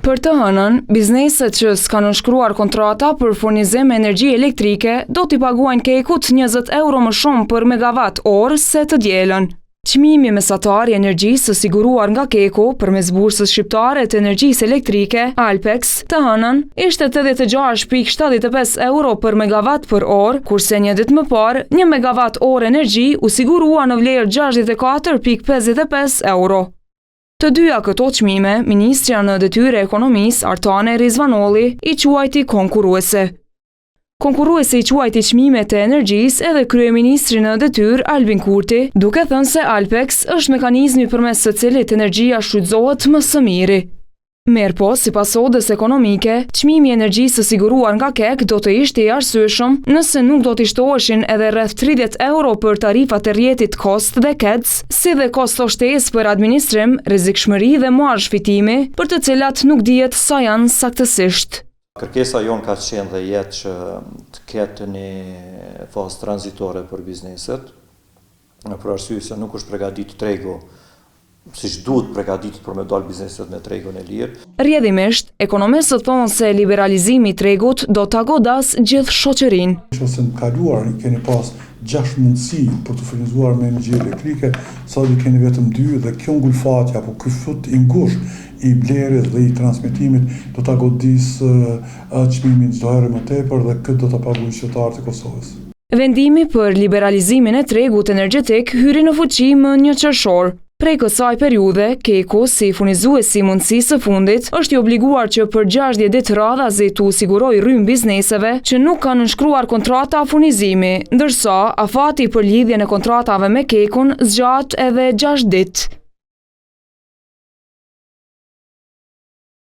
Për të hënën, bizneset që s'kan nënshkruar kontrata për furnizim me energji elektrike do t'i paguajnë Kekut 20 euro më shumë për megawatt orë se të dielën. Çmimi mesatar i energjisë së siguruar nga Keku përmes bursës shqiptare të energjisë elektrike, Alpex, të hënën, ishte 86,75 euro për megawatt për orë, kurse një ditë më parë, 1 megawatt orë energji u sigurua në vlerë 64,55 euro. Të dyja këto çmime, Ministrja në Detyrë e Ekonomisë, Artane Rizvanolli, i quajti konkurruese. Konkurruesi i quajti çmimet e energjisë edhe kryeministri në detyrë Albin Kurti, duke thënë se Alpex është mekanizmi përmes së cilit energjia shfrytëzohet më së miri. Mirëpo, sipas Odës ekonomike, çmimi i energjisë së siguruar nga Kek do të ishte i arsyeshëm nëse nuk do t'i shtoheshin edhe rreth 30 euro për tarifat e rrjetit Kost dhe Kec, si dhe kosto shtesë për administrim, rrezikshmëri dhe marzh fitimi, për të cilat nuk dihet sa janë saktësisht. Kërkesa jonë ka qenë dhe jetë që të ketë një fazë tranzitore për bizneset, për arsye se nuk është përgatitur tregu siç duhet përgatitur për me dalë bizneset me tregun e lirë. Rrjedhimisht, ekonomistët thonë se liberalizimi i tregut do ta godas gjithë shoqërinë. Ose në kaluar keni pas 6 mundësi për të furnizuar me energji elektrike, sot keni vetëm 2 dhe kjo ngulfatje apo ky fut i ngushtë i blerjes dhe i transmetimit do ta godis çmimin çdo herë më tepër dhe këtë do ta paguajnë qytetarët e Kosovës. Vendimi për liberalizimin e tregut energjetik hyri në fuqi më 1 qershor. Prej kësaj periudhe, Keku, si furnizuesi i mundësisë së fundit, është i obliguar që për 60 ditë radhazi t'u sigurojë rrymë bizneseve që nuk kanë nënshkruar kontrata furnizimi, ndërsa afati për lidhjen e kontratave me Kekun zgjat edhe 6 ditë.